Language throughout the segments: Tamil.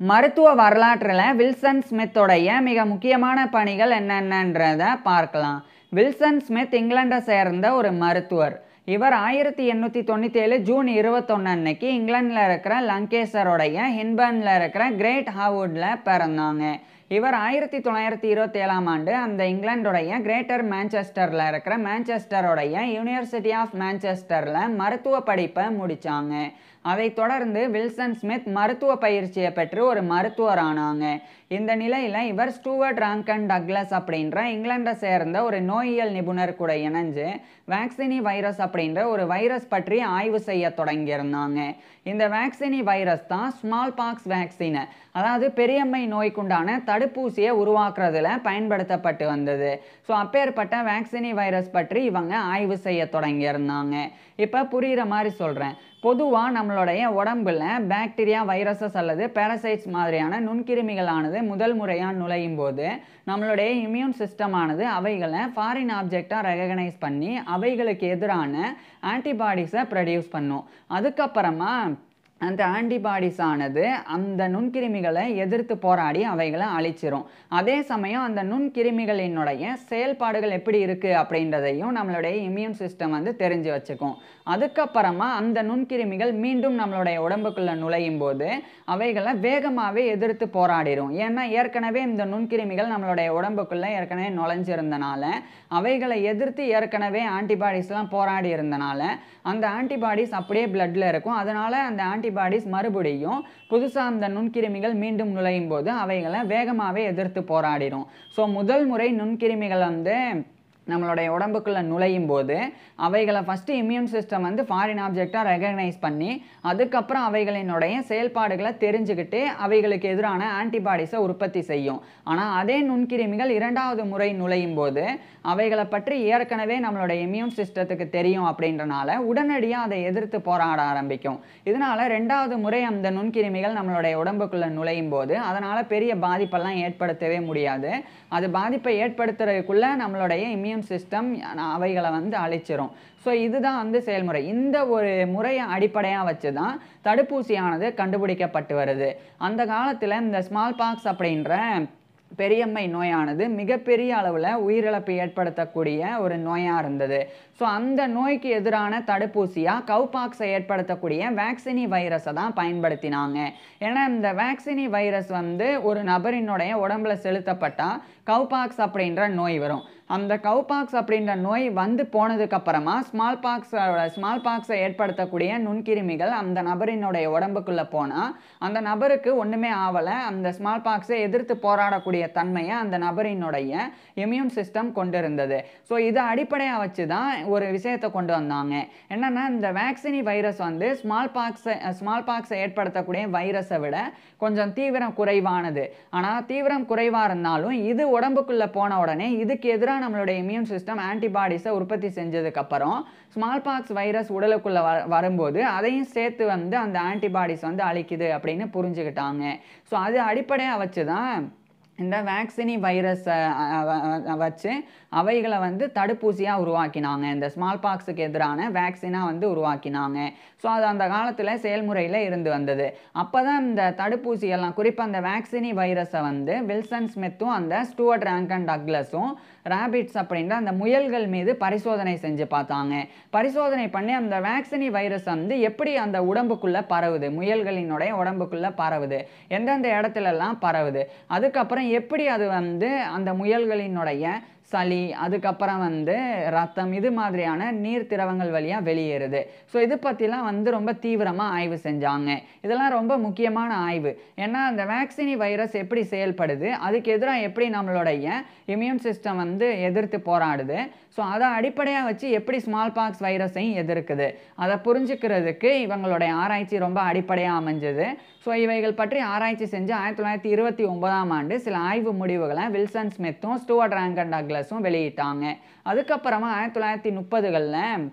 மருத்துவ வரலாற்றில் வில்சன் ஸ்மித்தோடைய மிக முக்கியமான பணிகள் என்னென்னன்றதை பார்க்கலாம். வில்சன் ஸ்மித் இங்கிலாண்டை சேர்ந்த ஒரு மருத்துவர். இவர் 1897 ஜூன் 21 அன்னைக்கு இங்கிலாண்டில் இருக்கிற லங்கேஷருடைய ஹின்பர்னில் இருக்கிற கிரேட் ஹார்வுட்டில் பிறந்தாங்க. இவர் 1927ஆம் ஆண்டு அந்த இங்கிலாந்துடைய கிரேட்டர் மான்செஸ்டரில் இருக்கிற மான்செஸ்டருடைய யூனிவர்சிட்டி ஆஃப் மான்செஸ்டரில் மருத்துவ படிப்பை முடித்தாங்க. அதைத் தொடர்ந்து வில்சன் ஸ்மித் மருத்துவ பயிற்சியை பெற்று ஒரு மருத்துவர் ஆனாங்க. இந்த நிலையில் இவர் ஸ்டூவர்ட் ராங்கன் டக்ளஸ் அப்படின்ற இங்கிலாண்டை சேர்ந்த ஒரு நோயியல் நிபுணர் கூட இணைஞ்சு வேக்சினி வைரஸ் அப்படின்ற ஒரு வைரஸ் பற்றி ஆய்வு செய்ய தொடங்கியிருந்தாங்க. இந்த வேக்சினி வைரஸ் தான் ஸ்மால் பாக்ஸ் வேக்சின், அதாவது பெரியம்மை நோய்க்குண்டான தடுப்பூசியை உருவாக்குறதுல பயன்படுத்தப்பட்டு வந்தது. ஸோ அப்பேற்பட்ட வேக்சினி வைரஸ் பற்றி இவங்க ஆய்வு செய்ய தொடங்கியிருந்தாங்க. இப்போ புரிகிற மாதிரி சொல்கிறேன். பொதுவாக நம்மளுடைய உடம்புல பாக்டீரியா, வைரஸஸ் அல்லது பேரசைட்ஸ் மாதிரியான நுண்கிருமிகளானது முதல் முறையாக நுழையும் போது நம்மளுடைய இம்யூன் சிஸ்டமானது அவைகளை ஃபாரின் ஆப்ஜெக்டாக ரெகக்னைஸ் பண்ணி அவைகளுக்கு எதிரான ஆன்டிபாடிஸை ப்ரொடியூஸ் பண்ணும். அதுக்கப்புறமா அந்த ஆன்டிபாடிஸ் ஆனது அந்த நுண்கிருமிகளை எதிர்த்து போராடி அவைகளை அழிச்சிரும். அதே சமயம் அந்த நுண்கிருமிகளினுடைய செயல்பாடுகள் எப்படி இருக்குது அப்படின்றதையும் நம்மளுடைய இம்யூன் சிஸ்டம் வந்து தெரிஞ்சு வச்சுக்கும். அதுக்கப்புறமா அந்த நுண்கிருமிகள் மீண்டும் நம்மளுடைய உடம்புக்குள்ளே நுழையும் போது அவைகளை வேகமாகவே எதிர்த்து போராடிடும். ஏன்னா ஏற்கனவே இந்த நுண்கிருமிகள் நம்மளுடைய உடம்புக்குள்ளே ஏற்கனவே நுழைஞ்சிருந்தனால அவைகளை எதிர்த்து ஏற்கனவே ஆன்டிபாடிஸ்லாம் போராடி இருந்தனால அந்த ஆன்டிபாடிஸ் அப்படியே பிளட்டில் இருக்கும். அதனால் அந்த ஆன்டிபாடிஸ் மறுபடியும் புதுசாக அந்த நுண்கிருமிகள் மீண்டும் நுழையும் போது அவைகளை வேகமாகவே எதிர்த்து போராடிடும். ஸோ முதல் முறை நுண்கிருமிகள் வந்து நம்மளுடைய உடம்புக்குள்ளே நுழையும் போது அவைகளை ஃபஸ்ட்டு இம்யூன் சிஸ்டம் வந்து ஃபாரின் ஆப்ஜெக்டாக ரெகக்னைஸ் பண்ணி அதுக்கப்புறம் அவைகளினுடைய செயல்பாடுகளை தெரிஞ்சுக்கிட்டு அவைகளுக்கு எதிரான ஆன்டிபாடிஸை உற்பத்தி செய்யும். ஆனால் அதே நுண்கிருமிகள் இரண்டாவது முறை நுழையும் போது அவைகளை பற்றி ஏற்கனவே நம்மளுடைய இம்யூன் சிஸ்டத்துக்கு தெரியும் அப்படின்றனால உடனடியாக அதை எதிர்த்து போராட ஆரம்பிக்கும். இதனால் ரெண்டாவது முறை அந்த நுண்கிருமிகள் நம்மளுடைய உடம்புக்குள்ளே நுழையும் போது அதனால் பெரிய பாதிப்பெல்லாம் ஏற்படுத்தவே முடியாது. அது பாதிப்பை ஏற்படுத்துறதுக்குள்ளே நம்மளுடைய இம்யூன் சிஸ்டம் அவைகளை வந்து அழிச்சிரும். ஸோ இதுதான் வந்து செயல்முறை. இந்த ஒரு முறையை அடிப்படையாக வச்சு தான் தடுப்பூசியானது கண்டுபிடிக்கப்பட்டு வருது. அந்த காலத்தில் இந்த ஸ்மால் பாக்ஸ் அப்படின்ற பெரியம்மை நோயானது மிகப்பெரிய அளவில் உயிரிழப்பு ஏற்படுத்தக்கூடிய ஒரு நோயாக இருந்தது. ஸோ அந்த நோய்க்கு எதிரான தடுப்பூசியாக கவுபாக்ஸை ஏற்படுத்தக்கூடிய வேக்சினி வைரஸை தான் பயன்படுத்தினாங்க. ஏன்னா இந்த வேக்சினி வைரஸ் வந்து ஒரு நபரினுடைய உடம்புல செலுத்தப்பட்டால் கவுபாக்ஸ் அப்படின்ற நோய் வரும். அந்த கவுபாக்ஸ் அப்படின்ற நோய் வந்து போனதுக்கப்புறமா ஸ்மால் பாக்ஸை ஏற்படுத்தக்கூடிய நுண்கிருமிகள் அந்த நபரினுடைய உடம்புக்குள்ளே போனால் அந்த நபருக்கு ஒன்றுமே ஆகலை. அந்த ஸ்மால் பாக்ஸை எதிர்த்து போராடக்கூடிய தன்மையை அந்த நபரினுடைய இம்யூன் சிஸ்டம் கொண்டு இருந்தது. ஸோ இதை அடிப்படையாக வச்சு தான் ஒரு விஷயத்தை கொண்டு வந்தாங்க. என்னென்னா இந்த வேக்சினி வைரஸ் வந்து ஸ்மால் பாக்ஸை ஏற்படுத்தக்கூடிய வைரஸை விட கொஞ்சம் தீவிரம் குறைவானது. ஆனால் தீவிரம் குறைவாக இருந்தாலும் இது உடம்புக்குள்ளே போன உடனே இதுக்கு எதிராக நம்மளுடைய இம்யூன் சிஸ்டம் ஆன்டிபாடிஸை உற்பத்தி செஞ்சதுக்கப்புறம் ஸ்மால் பாக்ஸ் வைரஸ் உடலுக்குள்ளே வரும்போது அதையும் சேர்த்து வந்து அந்த ஆன்டிபாடிஸ் வந்து அழிக்குது அப்படின்னு புரிஞ்சுக்கிட்டாங்க. ஸோ அது அடிப்படையாக வச்சு தான் இந்த வேக்சினி வைரஸை வச்சு அவைகளை வந்து தடுப்பூசியாக உருவாக்கினாங்க. இந்த ஸ்மால் பாக்ஸுக்கு எதிரான வேக்சினாக வந்து உருவாக்கினாங்க. ஸோ அது அந்த காலத்தில் செயல்முறையில் இருந்து வந்தது. அப்போ தான் இந்த தடுப்பூசியெல்லாம் குறிப்பாக அந்த வேக்சினி வைரஸை வந்து வில்சன் ஸ்மித்தும் அந்த ஸ்டூவர்ட் ராங்கன் டக்ளஸும் ரேபிட்ஸ் அப்படின்ற அந்த முயல்கள் மீது பரிசோதனை செஞ்சு பார்த்தாங்க. பரிசோதனை பண்ணி அந்த வேக்சினி வைரஸ் வந்து எப்படி அந்த உடம்புக்குள்ளே பரவுது, முயல்களினுடைய உடம்புக்குள்ளே பரவுது, எந்தெந்த இடத்துலலாம் பரவுது, அதுக்கப்புறம் எப்படி அது வந்து அந்த முயல்களினுடைய சளி, அதுக்கப்புறம் வந்து ரத்தம், இது மாதிரியான நீர் திரவங்கள் வழியாக வெளியேறுது. ஸோ இது பற்றிலாம் வந்து ரொம்ப தீவிரமாக ஆய்வு செஞ்சாங்க. இதெல்லாம் ரொம்ப முக்கியமான ஆய்வு. ஏன்னா அந்த வேக்சினி வைரஸ் எப்படி செயல்படுது, அதுக்கு எதிராக எப்படி நம்மளுடைய இம்யூன் சிஸ்டம் வந்து எதிர்த்து போராடுது, ஸோ அதை அடிப்படையாக வச்சு எப்படி ஸ்மால் பாக்ஸ் வைரஸையும் எதிர்க்குது, அதை புரிஞ்சுக்கிறதுக்கு இவங்களுடைய ஆராய்ச்சி ரொம்ப அடிப்படையாக அமைஞ்சது. ஸோ இவைகள் பற்றி ஆராய்ச்சி செஞ்சு 1929ஆம் ஆண்டு சில ஆய்வு முடிவுகளை வில்சன் ஸ்மித்தும் ஸ்டூவர்ட் ராங்கன் டக்ளஸும் வெளியிட்டாங்க. அதுக்கப்புறமா 1930களில்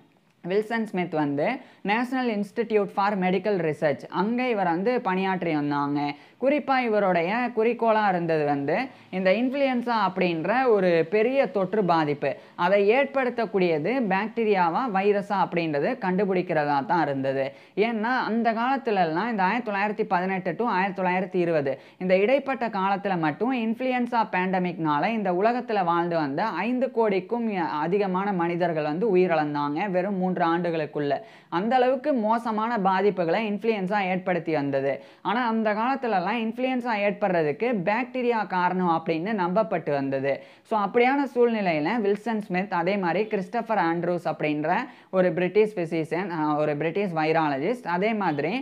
வில்சன் ஸ்மித் வந்து national institute for medical research அங்கே இவர் வந்து பணியாற்றி வந்தாங்க. குறிப்பாக இவருடைய குறிக்கோளாக இருந்தது வந்து இந்த இன்ஃப்ளூயன்ஸா அப்படின்ற ஒரு பெரிய தொற்று பாதிப்பு அதை ஏற்படுத்தக்கூடியது பாக்டீரியாவா வைரஸா அப்படின்றது கண்டுபிடிக்கிறதா தான் இருந்தது. ஏன்னா அந்த காலத்துலலாம் இந்த 1918 டு 1920 இந்த இடைப்பட்ட காலத்தில் மட்டும் இன்ஃப்ளூயன்ஸா பேண்டமிக்னால இந்த உலகத்தில் வாழ்ந்து வந்த 5 கோடிக்கும் அதிகமான மனிதர்கள் வந்து உயிரிழந்தாங்க வெறும் 3 ஆண்டுகளுக்குள்ள. அந்த அளவுக்கு மோசமான பாதிப்புகளை இன்ஃப்ளூயன்ஸா ஏற்படுத்தி வந்தது. ஆனால் அந்த காலத்துலலாம் இன்ஃப்ளூயன்ஸா ஏற்படுறதுக்கு பாக்டீரியா காரணம் அப்படின்னு நம்பப்பட்டு வந்தது. ஸோ அப்படியான சூழ்நிலையில் வில்சன் ஸ்மித் அதே மாதிரி கிறிஸ்டபர் ஆண்ட்ரூஸ் அப்படின்ற ஒரு பிரிட்டிஷ் பிசிஷியன், ஒரு பிரிட்டிஷ் வைராலஜிஸ்ட், அதே மாதிரி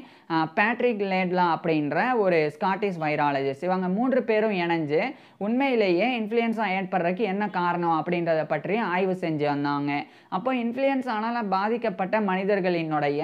பேட்ரிக் லேட்லா அப்படின்ற ஒரு ஸ்காட்டிஷ் வைராலஜிஸ்ட், இவங்க 3 பேரும் இணைஞ்சு உண்மையிலேயே இன்ஃப்ளூயன்ஸா ஏற்படுறதுக்கு என்ன காரணம் அப்படின்றத பற்றி ஆய்வு செஞ்சு வந்தாங்க. அப்போ இன்ஃப்ளூயன்ஸானால பாதிக்கப்பட்ட மனிதர்களினுடைய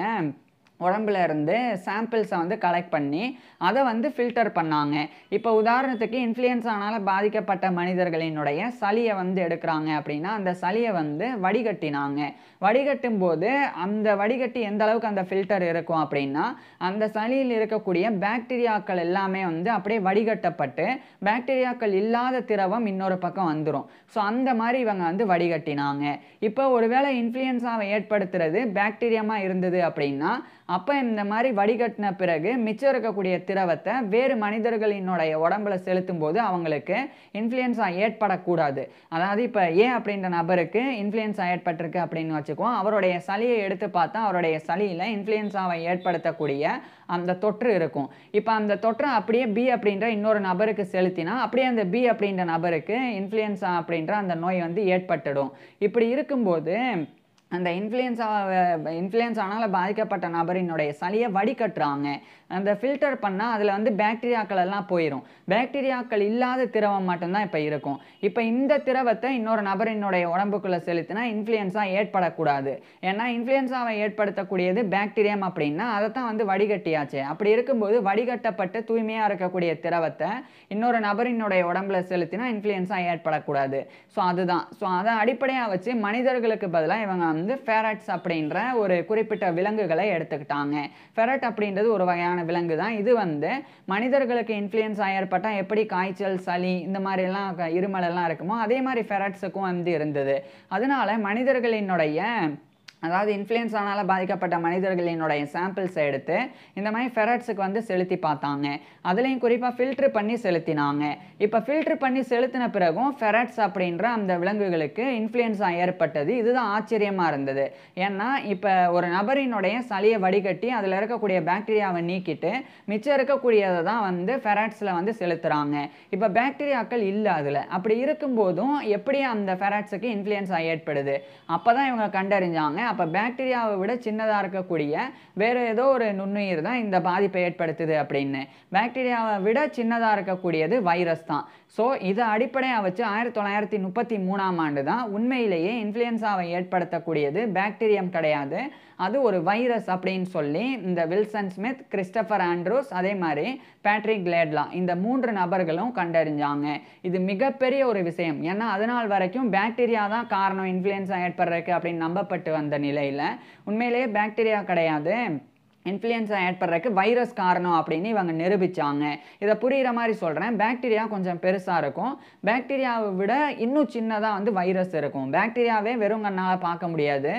உடம்புல இருந்து சாம்பிள்ஸை வந்து கலெக்ட் பண்ணி அதை வந்து ஃபில்டர் பண்ணாங்க. இப்போ உதாரணத்துக்கு இன்ஃப்ளூயன்ஸானால பாதிக்கப்பட்ட மனிதர்களினுடைய சளியை வந்து எடுக்கிறாங்க அப்படின்னா அந்த சளியை வந்து வடிகட்டினாங்க. வடிகட்டும் போது அந்த வடிகட்டி எந்த அளவுக்கு அந்த ஃபில்டர் இருக்கும் அப்படின்னா அந்த சளியில் இருக்கக்கூடிய பாக்டீரியாக்கள் எல்லாமே வந்து அப்படியே வடிகட்டப்பட்டு பாக்டீரியாக்கள் இல்லாத திரவம் இன்னொரு பக்கம் வந்துடும். ஸோ அந்த மாதிரி இவங்க வந்து வடிகட்டினாங்க. இப்போ ஒருவேளை இன்ஃப்ளூயன்ஸாவை ஏற்படுத்துறது பாக்டீரியாமா இருந்தது அப்படின்னா அப்போ இந்த மாதிரி வடிகட்டின பிறகு மிச்சம் இருக்கக்கூடிய திரவத்தை வேறு மனிதர்களினுடைய உடம்புல செலுத்தும் போது அவங்களுக்கு இன்ஃப்ளூயன்ஸா ஏற்படக்கூடாது. அதாவது இப்போ ஏ அப்படின்ற நபருக்கு இன்ஃப்ளூயன்ஸா ஏற்பட்டிருக்கு அப்படின்னு வச்சுக்குவோம். அவருடைய சளியை எடுத்து பார்த்தா அவருடைய சளியில் இன்ஃப்ளூயன்ஸாவை ஏற்படுத்தக்கூடிய அந்த தொற்று இருக்கும். இப்போ அந்த தொற்றை அப்படியே பி அப்படின்ற இன்னொரு நபருக்கு செலுத்தினா அப்படியே அந்த பி அப்படின்ற நபருக்கு இன்ஃப்ளூயன்ஸா அப்படின்ற அந்த நோய் வந்து ஏற்பட்டுடும். இப்படி இருக்கும்போது அந்த இன்ஃப்ளூயன்ஸானால பாதிக்கப்பட்ட நபரினுடைய சளியை வடிகட்டுறாங்க. அந்த ஃபில்டர் பண்ணால் அதில் வந்து பாக்டீரியாக்கள் எல்லாம் போயிடும். பாக்டீரியாக்கள் இல்லாத திரவம் மட்டும்தான் இப்போ இருக்கும். இப்போ இந்த திரவத்தை இன்னொரு நபரினுடைய உடம்புக்குள்ளே செலுத்தினா இன்ஃப்ளூயன்ஸா ஏற்படக்கூடாது. ஏன்னா இன்ஃப்ளூயன்ஸாவை ஏற்படுத்தக்கூடியது பாக்டீரியம் அப்படின்னா அதை தான் வந்து வடிகட்டியாச்சு. அப்படி இருக்கும்போது வடிகட்டப்பட்டு தூய்மையாக இருக்கக்கூடிய திரவத்தை இன்னொரு நபரினுடைய உடம்புல செலுத்தினா இன்ஃப்ளூயன்ஸா ஏற்படக்கூடாது. ஸோ அதுதான். ஸோ அதை அடிப்படையாக வச்சு மனிதர்களுக்கு பதிலாக இவங்க வந்து ஃபெரட்ஸ் அப்படின்ற ஒரு குறிப்பிட்ட விலங்குகளை எடுத்துக்கிட்டாங்க. ஃபெரட் அப்படின்றது ஒரு வகையான விலங்கு தான். இது வந்து மனிதர்களுக்கு இன்ஃப்ளூயன்ஸா ஏற்பட்டால் எப்படி காய்ச்சல், சளி இந்த மாதிரி எல்லாம் இருமல் எல்லாம் இருக்குமோ அதே மாதிரி ஃபெரட்ஸுக்கும் வந்து இருந்தது. அதனால மனிதர்களினுடைய அதாவது இன்ஃப்ளூயன்ஸானால பாதிக்கப்பட்ட மனிதர்களினுடைய சாம்பிள்ஸை எடுத்து இந்த மாதிரி ஃபெரட்ஸுக்கு வந்து செலுத்தி பார்த்தாங்க. அதுலேயும் குறிப்பாக ஃபில்ட்ரு பண்ணி செலுத்தினாங்க. இப்போ ஃபில்ட்ரு பண்ணி செலுத்தின பிறகும் ஃபெரட்ஸ் அப்படின்ற அந்த விலங்குகளுக்கு இன்ஃப்ளூயன்ஸா ஏற்பட்டது. இதுதான் ஆச்சரியமாக இருந்தது. ஏன்னா இப்போ ஒரு நபரினுடைய சளியை வடிகட்டி அதில் இருக்கக்கூடிய பாக்டீரியாவை நீக்கிட்டு மிச்சம் இருக்கக்கூடியதை தான் வந்து ஃபெரட்ஸில் வந்து செலுத்துகிறாங்க. இப்போ பாக்டீரியாக்கள் இல்லை அதில். அப்படி இருக்கும்போதும் எப்படி அந்த ஃபெரட்ஸுக்கு இன்ஃப்ளூயன்ஸா ஏற்படுது? அப்போ தான் இவங்க கண்டறிஞ்சாங்க அப்போ பாக்டீரியாவை விட சின்னதாக இருக்கக்கூடிய வேறு ஏதோ ஒரு நுண்ணுயிர் தான் இந்த பாதிப்பை ஏற்படுத்துது அப்படின்னு. பாக்டீரியாவை விட சின்னதாக இருக்கக்கூடியது வைரஸ் தான். ஸோ இதை அடிப்படையாக வச்சு 1933ஆம் ஆண்டு தான் உண்மையிலேயே இன்ஃப்ளூயன்ஸாவை ஏற்படுத்தக்கூடியது பாக்டீரியம் கிடையாது, அது ஒரு வைரஸ் அப்படின்னு சொல்லி இந்த வில்சன் ஸ்மித், கிறிஸ்டபர் ஆண்ட்ரூஸ், அதே மாதிரி பேட்ரிக் லேட்லா இந்த 3 நபர்களும் கண்டறிஞ்சாங்க. இது மிகப்பெரிய ஒரு விஷயம். ஏன்னா அதனால் வரைக்கும் பாக்டீரியா தான் காரணம் இன்ஃப்ளூயன்ஸா ஏற்படுறதுக்கு அப்படின்னு நம்பப்பட்டு வந்த நிலையில் உண்மையிலேயே பாக்டீரியா கிடையாது, இன்ஃப்ளூயன்ஸா ஏற்படுறதுக்கு வைரஸ் காரணம் அப்படின்னு இவங்க நிரூபித்தாங்க. இதை புரிகிற மாதிரி சொல்கிறேன். பாக்டீரியா கொஞ்சம் பெருசாக இருக்கும், பாக்டீரியாவை விட இன்னும் சின்னதாக வந்து வைரஸ் இருக்கும். பாக்டீரியாவே வெறும் கண்ணால் பார்க்க முடியாது,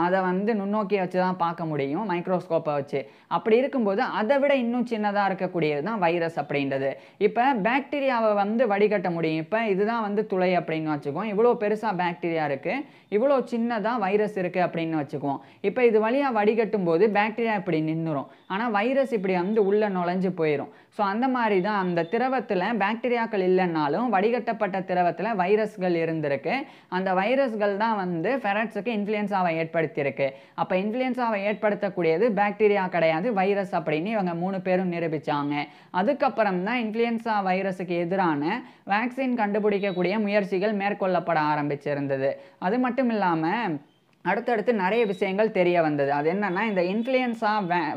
அதை வந்து நுண்ணோக்கியை வச்சு தான் பார்க்க முடியும், மைக்ரோஸ்கோப்பை வச்சு. அப்படி இருக்கும்போது அதை விட இன்னும் சின்னதாக இருக்கக்கூடியது தான் வைரஸ் அப்படின்றது. இப்போ பாக்டீரியாவை வந்து வடிகட்ட முடியும். இப்போ இதுதான் வந்து துளை அப்படின்னு வச்சுக்குவோம். இவ்வளோ பெருசாக பாக்டீரியா இருக்குது, இவ்வளோ சின்னதாக வைரஸ் இருக்குது அப்படின்னு வச்சுக்குவோம். இப்போ இது வழியாக வடிகட்டும் போது பாக்டீரியா இப்படி நின்றுரும், ஆனால் வைரஸ் இப்படி வந்து உள்ளே நுழைஞ்சு போயிடும். ஸோ அந்த மாதிரி தான் அந்த திரவத்தில் பாக்டீரியாக்கள் இல்லைன்னாலும் வடிகட்டப்பட்ட திரவத்தில் வைரஸ்கள் இருந்திருக்கு. அந்த வைரஸ்கள் தான் வந்து ஃபெரட்ஸுக்கு இன்ஃப்ளூயன்ஸாவை ஏற்படுத்தியிருக்கு. அப்போ இன்ஃப்ளூயன்ஸாவை ஏற்படுத்தக்கூடியது பாக்டீரியா கிடையாது, வைரஸ் அப்படின்னு இவங்க 3 பேரும் நிரூபித்தாங்க. அதுக்கப்புறம் தான் இன்ஃப்ளூயன்ஸா வைரஸுக்கு எதிரான வேக்சின் கண்டுபிடிக்கக்கூடிய முயற்சிகள் மேற்கொள்ளப்பட ஆரம்பிச்சிருந்தது. அது மட்டும் இல்லாமல் அடுத்தடுத்து நிறைய விஷயங்கள் தெரிய வந்தது. அது என்னன்னா, இந்த இன்ஃப்ளூயன்ஸா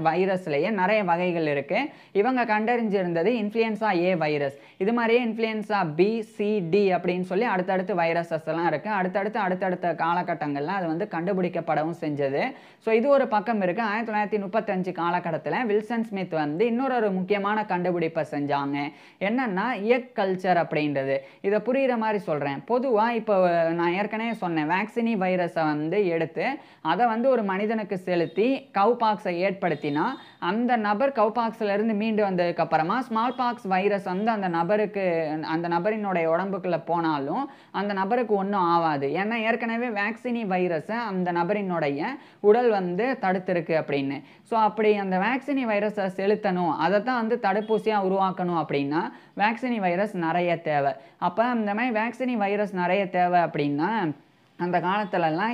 வைரஸ்லயே நிறைய வகைகள் இருக்கு. இவங்க கண்டறிஞ்சிருந்தது இன்ஃப்ளூயன்ஸா ஏ வைரஸ். இது மாரியே இன்ஃப்ளூயன்ஸா பி, சி, டி அப்படின்னு சொல்லி அடுத்தடுத்து வைரஸஸ் எல்லாம் இருக்கு. அடுத்தடுத்த காலகட்டங்கள்ல அது வந்து கண்டுபிடிக்கப்படவும் செஞ்சது. ஸோ இது ஒரு பக்கம் இருக்கு. 1935 காலகட்டத்துல வில்சன் ஸ்மித் வந்து இன்னொரு முக்கியமான கண்டுபிடிப்பை செஞ்சாங்க. என்னன்னா, எக் கல்ச்சர் அப்படின்றது. இதை புரியுற மாதிரி சொல்றேன். பொதுவா இப்போ நான் ஏற்கனவே சொன்னேன், வேக்சினி வைரஸை வந்து எடுத்து அதை வந்து ஒரு மனிதனுக்கு செலுத்தி கவுபாக்ஸை ஏற்படுத்தினா அந்த நபர் கவுபாக்ஸ்ல இருந்து மீண்டு வந்ததுக்கு அப்புறமா ஸ்மால் பாக்ஸ் வைரஸ் வந்து அந்த நபரினுடைய உடம்புக்குள்ள போனாலும் அந்த நபருக்கு ஒன்றும் ஆகாது. ஏன்னா ஏற்கனவே வேக்சினி வைரஸை அந்த நபரினுடைய உடல் வந்து தடுத்திருக்கு அப்படின்னு. ஸோ அப்படி அந்த வேக்சினி வைரஸை செலுத்தணும், அதை தான் வந்து தடுப்பூசியாக உருவாக்கணும் அப்படின்னா வேக்சினி வைரஸ் நிறைய தேவை. அப்போ அந்த மாதிரி வேக்சினி வைரஸ் நிறைய தேவை அப்படின்னா அந்த காலத்துலலாம்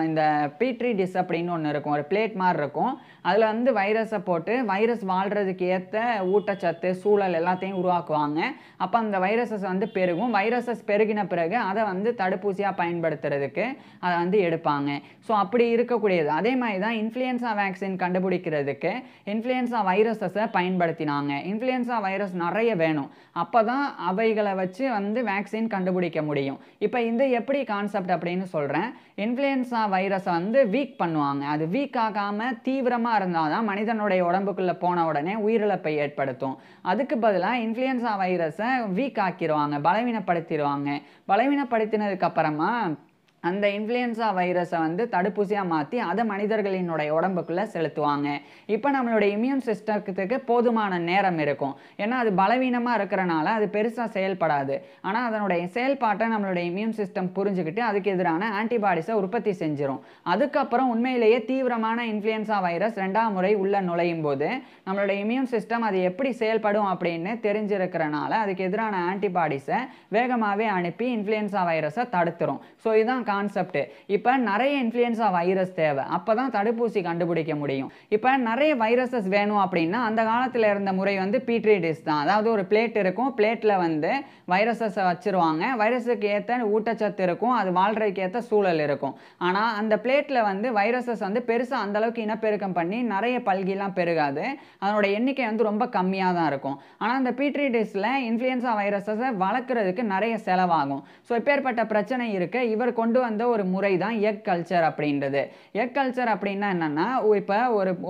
இந்த பீட்ரி டிஷ் அப்படின்னு ஒன்று இருக்கும், ஒரு பிளேட் மாதிரி இருக்கும். அதில் வந்து வைரஸை போட்டு வைரஸ் வாழ்கிறதுக்கு ஏற்ற ஊட்டச்சத்து சூழல் எல்லாத்தையும் உருவாக்குவாங்க. அப்போ அந்த வைரஸஸ் வந்து பெருகும். வைரஸஸ் பெருகின பிறகு அதை வந்து தடுப்பூசியாக பயன்படுத்துறதுக்கு அதை வந்து எடுப்பாங்க. ஸோ அப்படி இருக்கக்கூடியது. அதே மாதிரி தான் இன்ஃப்ளூயன்ஸா வேக்சின் கண்டுபிடிக்கிறதுக்கு இன்ஃப்ளூயன்ஸா வைரஸஸை பயன்படுத்தினாங்க. இன்ஃப்ளூயன்ஸா வைரஸ் நிறைய வேணும், அப்போ தான் அவைகளை வச்சு வந்து வேக்சின் கண்டுபிடிக்க முடியும். இப்போ இந்த எப்படி கான்செப்ட் அப்படின்னு சொல்கிறேன். இன்ஃப்ளூயன்ஸா வைரஸை வந்து வீக் பண்ணுவாங்க. அது வீக் ஆகாமல் தீவிரமாக இருந்தால் தான் மனிதனுடைய உடம்புக்குள்ளே போன உடனே உயிரிழப்பை ஏற்படுத்தும். அதுக்கு பதிலாக இன்ஃப்ளூயன்ஸா வைரஸை வீக் ஆக்கிடுவாங்க, பலவீனப்படுத்திடுவாங்க. பலவீனப்படுத்தினதுக்கு அப்புறமா அந்த இன்ஃப்ளூயன்ஸா வைரஸை வந்து தடுப்பூசியாக மாற்றி அதை மனிதர்களினுடைய உடம்புக்குள்ளே செலுத்துவாங்க. இப்போ நம்மளுடைய இம்யூன் சிஸ்டத்துக்கு போதுமான நேரம் இருக்கும். ஏன்னா அது பலவீனமாக இருக்கிறனால அது பெருசாக செயல்படாது. ஆனால் அதனுடைய செயல்பாட்டை நம்மளுடைய இம்யூன் சிஸ்டம் புரிஞ்சுக்கிட்டு அதுக்கு எதிரான ஆன்டிபாடிஸை உற்பத்தி செஞ்சிடும். அதுக்கப்புறம் உண்மையிலேயே தீவிரமான இன்ஃப்ளூயன்ஸா வைரஸ் 2ஆம் முறை உள்ள நுழையும் போது நம்மளுடைய இம்யூன் சிஸ்டம் அது எப்படி செயல்படும் அப்படின்னு தெரிஞ்சிருக்கிறனால அதுக்கு எதிரான ஆன்டிபாடிஸை வேகமாகவே அனுப்பி இன்ஃப்ளூயன்ஸா வைரஸை தடுத்துரும். ஸோ இதுதான் கான்செப்ட். இப்போ நிறைய இன்ஃப்ளூயன்ஸா வைரஸ் தேவை, அப்பதான் தடுப்பூசி கண்டுபிடிக்க முடியும். இப்போ நிறைய வைரஸஸ் வேணும் அப்படின்னா அந்த காலத்தில் இருந்த முறை வந்து பீட்ரி டிஷ் தான். அதாவது ஒரு பிளேட் இருக்கும், பிளேட்டில் வந்து வைரஸஸை வச்சிருவாங்க. வைரஸுக்கு ஏற்ற ஊட்டச்சத்து இருக்கும், அது வாழ்றதுக்கு ஏற்ற சூழல் இருக்கும். ஆனால் அந்த பிளேட்டில் வந்து வைரஸஸ் வந்து பெருசாக அந்தளவுக்கு இனப்பெருக்கம் பண்ணி நிறைய பல்கிலாம் பெருகாது. அதனோட எண்ணிக்கை வந்து ரொம்ப கம்மியாக தான் இருக்கும். ஆனால் அந்த பீட்ரி டிஷ்ல இன்ஃப்ளூயன்ஸா வைரஸஸை வளர்க்குறதுக்கு நிறைய செலவாகும். ஸோ இப்பேற்பட்ட பிரச்சனை இருக்கு. இவர் கொண்டு வந்த ஒரு முறை தான் எக் கல்ச்சர் அப்படின்றது. எக் கல்ச்சர் அப்படின்னா என்னன்னா, இப்போ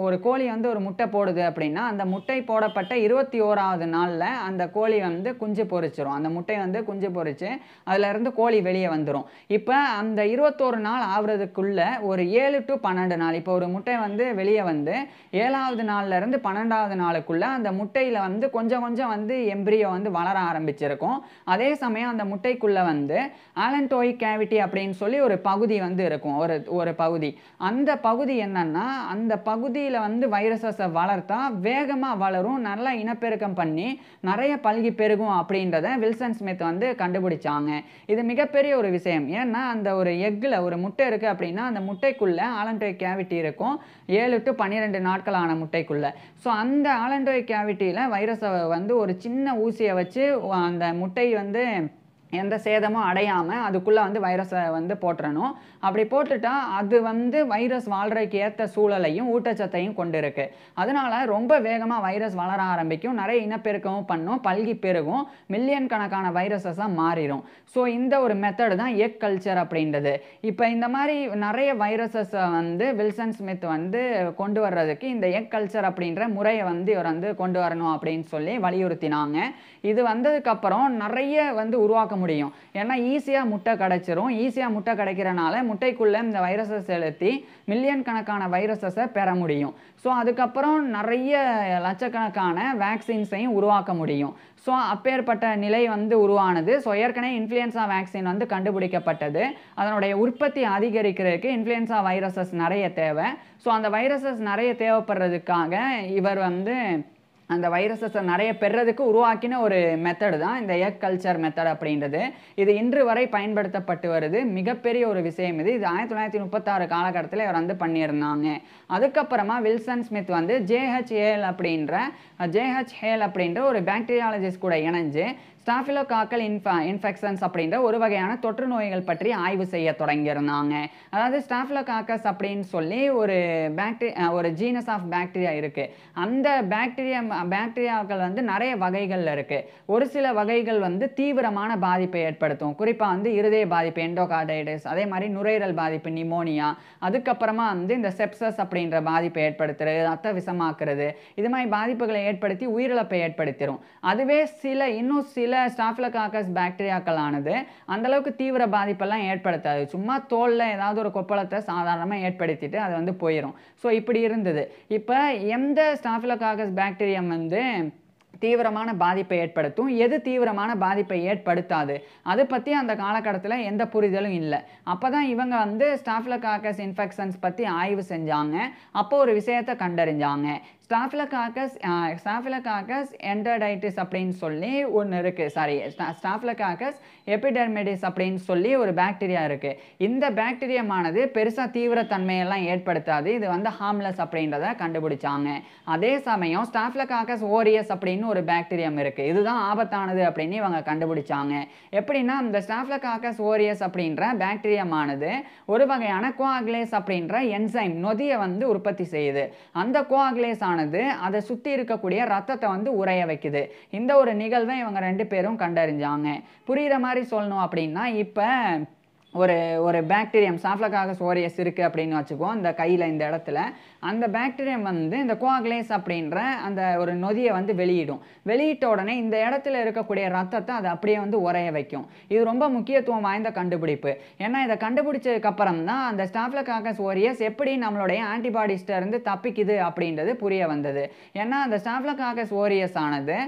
ஒரு கோழி வந்து ஒரு முட்டை போடுது அப்படின்னா அந்த முட்டை போடப்பட்ட 21வது நாளில் அந்த கோழி வந்து குஞ்சு பொரிச்சிரும். அந்த முட்டை வந்து குஞ்சு பொரிச்சு அதுல இருந்து கோழி வெளியே வந்துடும். இப்போ அந்த 21 நாள் ஆகுறதுக்குள்ள ஒரு 7 to 12 நாள், இப்போ ஒரு முட்டை வந்து வெளியே வந்து 7வது நாள்ல இருந்து 12வது நாளுக்குள்ள அந்த முட்டையில வந்து கொஞ்சம் கொஞ்சம் வந்து எம்பிரியோ வந்து வளர ஆரம்பிச்சிருக்கும். அதே சமயம் அந்த முட்டைக்குள்ள வந்து ஆலன்டோயிக் கேவிட்டி அப்படின்னு சொல்லி ஒரு பகுதி வந்து இருக்கும், ஒரு பகுதி. அந்த பகுதி என்னன்னா, அந்த பகுதியில் வந்து வைரஸஸை வளர்த்தா வேகமாக வளரும், நல்லா இனப்பெருக்கம் பண்ணி நிறைய பல்கி பெருகும் அப்படின்றத வில்சன் ஸ்மித் வந்து கண்டுபிடிச்சாங்க. இது மிகப்பெரிய ஒரு விஷயம். ஏன்னா அந்த ஒரு எக்கில் ஒரு முட்டை இருக்குது அப்படின்னா அந்த முட்டைக்குள்ள ஆலன்டோயிக் கேவிட்டி இருக்கும், 7 to 12 நாட்களான முட்டைக்குள்ள. ஸோ அந்த ஆலன்டோயிக் கேவிட்டியில் வைரஸை வந்து ஒரு சின்ன ஊசியை வச்சு அந்த முட்டை வந்து எந்த சேதமும் அடையாமல் அதுக்குள்ளே வந்து வைரஸை வந்து போட்டுறணும். அப்படி போட்டுட்டா அது வந்து வைரஸ் வாழ்றதுக்கு ஏற்ற சூழலையும் ஊட்டச்சத்தையும் கொண்டு இருக்கு. அதனால ரொம்ப வேகமாக வைரஸ் வளர ஆரம்பிக்கும், நிறைய இனப்பெருக்கமும் பண்ணும், பல்கி பெருகும், மில்லியன் கணக்கான வைரஸஸாக மாறிடும். ஸோ இந்த ஒரு மெத்தடு தான் எக் கல்ச்சர் அப்படின்றது. இப்போ இந்த மாதிரி நிறைய வைரஸஸை வந்து வில்சன் ஸ்மித் வந்து கொண்டு வர்றதுக்கு இந்த எக் கல்ச்சர் அப்படின்ற முறையை வந்து இவர் வந்து கொண்டு வரணும் அப்படின்னு சொல்லி வலியுறுத்தினாங்க. இது வந்ததுக்கப்புறம் நிறைய வந்து உருவாக்க முடியும். ஏன்னா ஈஸியாக முட்டை கிடைச்சிரும். ஈஸியாக முட்டை கிடைக்கிறனால முட்டைக்குள்ளே இந்த வைரஸை செலுத்தி மில்லியன் கணக்கான வைரஸஸை பெற முடியும். ஸோ அதுக்கப்புறம் நிறைய லட்சக்கணக்கான வேக்சின்ஸையும் உருவாக்க முடியும். ஸோ அப்பேற்பட்ட நிலை வந்து உருவானது. ஸோ ஏற்கனவே இன்ஃப்ளூயன்ஸா வேக்சின் வந்து கண்டுபிடிக்கப்பட்டது. அதனுடைய உற்பத்தி அதிகரிக்கிறதுக்கு இன்ஃப்ளூயன்ஸா வைரஸஸ் நிறைய தேவை. ஸோ அந்த வைரஸஸ் நிறைய தேவைப்படுறதுக்காக இவர் வந்து அந்த வைரஸஸை நிறைய பெறதுக்கு உருவாக்கின ஒரு மெத்தடு தான் இந்த எக் கல்ச்சர் மெத்தட் அப்படின்றது. இது இன்று வரை பயன்படுத்தப்பட்டு வருது. மிகப்பெரிய ஒரு விஷயம் இது. இது 1936 காலகட்டத்தில் இவர் வந்து பண்ணியிருந்தாங்க. அதுக்கப்புறமா வில்சன் ஸ்மித் வந்து ஜேஹெச் ஹேல் அப்படின்ற ஒரு பாக்டீரியாலஜிஸ்ட் கூட இணைஞ்சு ஸ்டாஃபிலோகாக்கல் இன்ஃபெக்ஷன்ஸ் அப்படின்ற ஒரு வகையான தொற்று நோய்கள் பற்றி ஆய்வு செய்ய தொடங்கியிருந்தாங்க. அதாவது ஸ்டாஃபிலோகாக்கஸ் அப்படின்னு சொல்லி ஒரு ஜீனஸ் ஆஃப் பாக்டீரியா இருக்கு. அந்த பாக்டீரியாக்கள் வந்து நிறைய வகைகள் இருக்கு. ஒரு சில வகைகள் வந்து தீவிரமான பாதிப்பை ஏற்படுத்தும். குறிப்பா வந்து இருதய பாதிப்பு எண்டோகார்டைட்டிஸ், அதே மாதிரி நுரையீரல் பாதிப்பு நிமோனியா, அதுக்கப்புறமா வந்து இந்த செப்சஸ் அப்படின்ற பாதிப்பை ஏற்படுத்துறது, ரத்த விஷமாக்குறது, இது மாதிரி பாதிப்புகளை ஏற்படுத்தி உயிரிழப்பை ஏற்படுத்திடும். அதுவே இன்னும் சில ஸ்டாஃபிலோகாக்கஸ் பாக்டீரியாக்கள் ஆனது அந்த அளவுக்கு தீவிர பாதிப்பெல்லாம் ஏற்படுத்தாது. சும்மா தோல்ல ஏதாவது ஒரு கொப்பளத்தை சாதாரணமாக ஏற்படுத்திட்டு அது வந்து போயிடும். ஸோ இப்படி இருந்தது. இப்போ எந்த ஸ்டாஃபிலோகாக்கஸ் பாக்டீரியம் வந்து தீவிரமான பாதிப்பை ஏற்படுத்தும், எது தீவிரமான பாதிப்பை ஏற்படுத்தாது, அதை பற்றி அந்த காலகட்டத்தில் எந்த புரிதலும் இல்லை. அப்போ தான் இவங்க வந்து ஸ்டாஃபிலோகாக்கஸ் இன்ஃபெக்ஷன்ஸ் பற்றி ஆய்வு செஞ்சாங்க. அப்போ ஒரு விஷயத்தை கண்டறிஞ்சாங்க. ஸ்டாஃபிலோகாக்கஸ் என்டர்டைட்டிஸ் அப்படின்னு சொல்லி ஒன்று இருக்குது. ஸ்டாஃபிலோகாக்கஸ் எபிடெர்மிடிஸ் அப்படின்னு சொல்லி ஒரு பாக்டீரியா இருக்குது. இந்த பாக்டீரியாமானது பெருசாக தீவிரத்தன்மையெல்லாம் ஏற்படுத்தாது. இது வந்து ஹார்ம்லெஸ் அப்படின்றத கண்டுபிடிச்சாங்க. அதே சமயம் ஸ்டாஃபிலோகாக்கஸ் ஓரியஸ் அப்படின்னு ஒரு பாக்டீரியம் இருக்குது. இதுதான் ஆபத்தானது அப்படின்னு இவங்க கண்டுபிடிச்சாங்க. எப்படின்னா இந்த ஸ்டாஃபிலோகாக்கஸ் ஓரியஸ் அப்படின்ற பாக்டீரியாமானது ஒரு வகையான கோஆகுலேஸ் அப்படின்ற என்சைம் நொதியை வந்து உற்பத்தி செய்யுது. அந்த கோஆகுலேஸ் அதை சுத்தி இருக்கக்கூடிய ரத்தத்தை வந்து உறைய வைக்குது. இந்த ஒரு நிகழ்வை இவங்க 2 பேரும் கண்டறிஞ்சாங்க. புரியுற மாதிரி சொல்லணும் அப்படின்னா, இப்ப ஒரு பாக்டீரியம் ஸ்டாஃபிலோகாக்கஸ் ஓரியஸ் இருக்குது அப்படின்னு வச்சுக்குவோம். இந்த கையில் இந்த இடத்துல அந்த பாக்டீரியம் வந்து இந்த கோஆகுலேஸ் அப்படின்ற அந்த ஒரு நொதியை வந்து வெளியிட்ட உடனே இந்த இடத்துல இருக்கக்கூடிய ரத்தத்தை அதை அப்படியே வந்து உறைய வைக்கும். இது ரொம்ப முக்கியத்துவம் வாய்ந்த கண்டுபிடிப்பு. ஏன்னா இதை கண்டுபிடிச்சதுக்கு அப்புறம் தான் அந்த ஸ்டாஃபிலோகாக்கஸ் ஓரியஸ் எப்படி நம்மளுடைய ஆன்டிபாடிஸ்ட இருந்து தப்பிக்குது அப்படின்றது புரிய வந்தது. ஏன்னா அந்த ஸ்டாஃபிலோகாக்கஸ் ஓரியஸ் ஆனது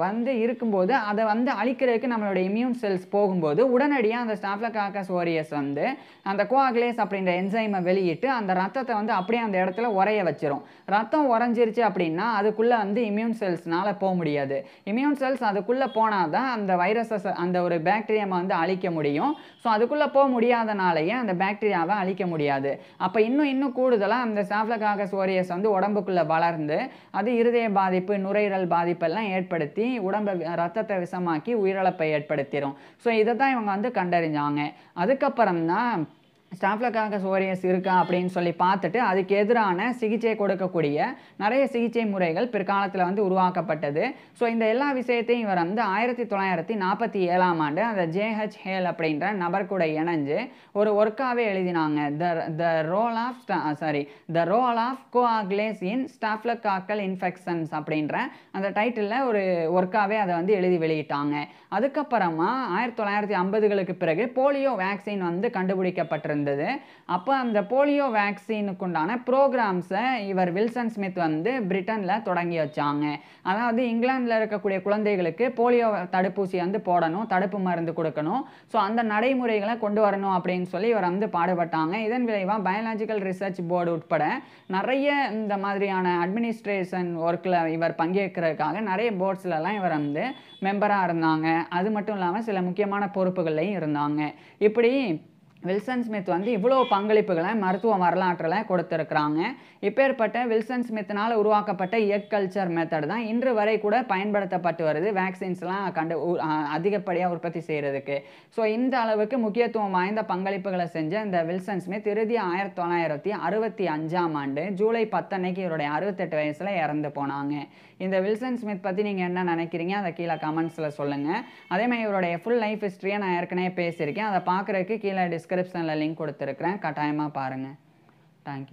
வந்து இருக்கும்போது அதை வந்து அழிக்கிறதுக்கு நம்மளுடைய இம்யூன் செல்ஸ் போகும்போது உடனடியாக அந்த ஸ்டாஃபிலோகாக்கஸ் ஓரியஸ் வந்து அந்த கோஆகுலேஸ் அப்படின்ற என்சைமை வெளியிட்டு அந்த ரத்தத்தை வந்து அப்படியே அந்த இடத்துல உறைய வச்சிரும். ரத்தம் உறைஞ்சிருச்சு அப்படின்னா அதுக்குள்ள வந்து இம்யூன் செல்ஸ்னால போக முடியாது. இம்யூன் செல்ஸ் அதுக்குள்ள போனாதான் அந்த வைரஸஸ் அந்த ஒரு பாக்டீரியாவை வந்து அழிக்க முடியும். ஸோ அதுக்குள்ள போக முடியாதனாலேயே அந்த பாக்டீரியாவை அழிக்க முடியாது. அப்போ இன்னும் கூடுதலாக அந்த ஸ்டாஃபிலோகாக்கஸ் ஓரியஸ் வந்து உடம்புக்குள்ள வளர்ந்து அது இருதய பாதிப்பு, நுரையீரல் பாதிப்பெல்லாம் ஏற்படுத்தி ரத்தத்தை விஷமாக்கி உயிரிழப்பை ஏற்படுத்திடும். ஸோ இதை தான் இவங்க வந்து கண்டறிஞ்சாங்க. அதுக்கப்புறம் தான் ஸ்டாஃபிலோகாக்கஸ் ஓரியஸ் இருக்கா அப்படின்னு சொல்லி பார்த்துட்டு அதுக்கு எதிரான சிகிச்சை கொடுக்கக்கூடிய நிறைய சிகிச்சை முறைகள் பிற்காலத்தில் வந்து உருவாக்கப்பட்டது. ஸோ இந்த எல்லா விஷயத்தையும் இவர் வந்து 1947ஆம் ஆண்டு அந்த ஜேஹெச் ஹேல் அப்படின்ற நபர் கூட இணைஞ்சு ஒரு ஒர்க்காகவே எழுதினாங்க. The role of coagulase in staphylococcal infections அப்படின்ற அந்த டைட்டிலில் ஒரு ஒர்க்காகவே அதை வந்து எழுதி வெளியிட்டாங்க. அதுக்கப்புறமா 1950களுக்கு பிறகு போலியோ வேக்சின் வந்து கண்டுபிடிக்கப்பட்டிருந்தது. அப்போ அந்த போலியோ வேக்சினுக்கு உண்டான ப்ரோக்ராம்ஸை இவர் வில்சன் ஸ்மித் வந்து பிரிட்டனில் தொடங்கி வச்சாங்க. அதாவது இங்கிலாந்தில் இருக்கக்கூடிய குழந்தைகளுக்கு போலியோ தடுப்பூசி வந்து போடணும், தடுப்பு மருந்து கொடுக்கணும். ஸோ அந்த நடைமுறைகளை கொண்டு வரணும் அப்படின்னு சொல்லி இவர் வந்து பாடுபட்டாங்க. இதன் விளைவாக பயாலஜிக்கல் ரிசர்ச் போர்டு உட்பட நிறைய இந்த மாதிரியான அட்மினிஸ்ட்ரேஷன் ஒர்க்கில் இவர் பங்கேற்கிறதுக்காக நிறைய போர்ட்ஸ்லலாம் இவர் வந்து மெம்பராக இருந்தாங்க. அது மட்டும் இல்லாமல் சில முக்கியமான பொறுப்புகள்லையும் இருந்தாங்க. இப்படி வில்சன் ஸ்மித் வந்து இவ்வளோ பங்களிப்புகளை மருத்துவ வரலாற்றில் கொடுத்துருக்குறாங்க. இப்பேற்பட்ட வில்சன் ஸ்மித்னால் உருவாக்கப்பட்ட எக் கல்ச்சர் மெத்தட் தான் இன்று வரை கூட பயன்படுத்தப்பட்டு வருது வேக்சின்ஸ்லாம் அதிகப்படியாக உற்பத்தி செய்கிறதுக்கு. ஸோ இந்த அளவுக்கு முக்கியத்துவம் வாய்ந்த பங்களிப்புகளை செஞ்ச இந்த வில்சன் ஸ்மித் இறுதி 1965ஆம் ஆண்டு ஜூலை 10 அன்னைக்கு இவருடைய 68 வயசில் இறந்து போனாங்க. இந்த வில்சன் ஸ்மித் பற்றி நீங்கள் என்ன நினைக்கிறீங்க அதை கீழே கமெண்ட்ஸில் சொல்லுங்கள். அதேமாதிரி இவருடைய ஃபுல் லைஃப் ஹிஸ்ட்ரியை நான் ஏற்கனவே பேசியிருக்கேன். அதை பார்க்குறதுக்கு கீழே டிஸ்கிரிப்ஷனில் லிங்க் கொடுத்துருக்குறேன். கட்டாயமாக பாருங்கள். தேங்க்யூ.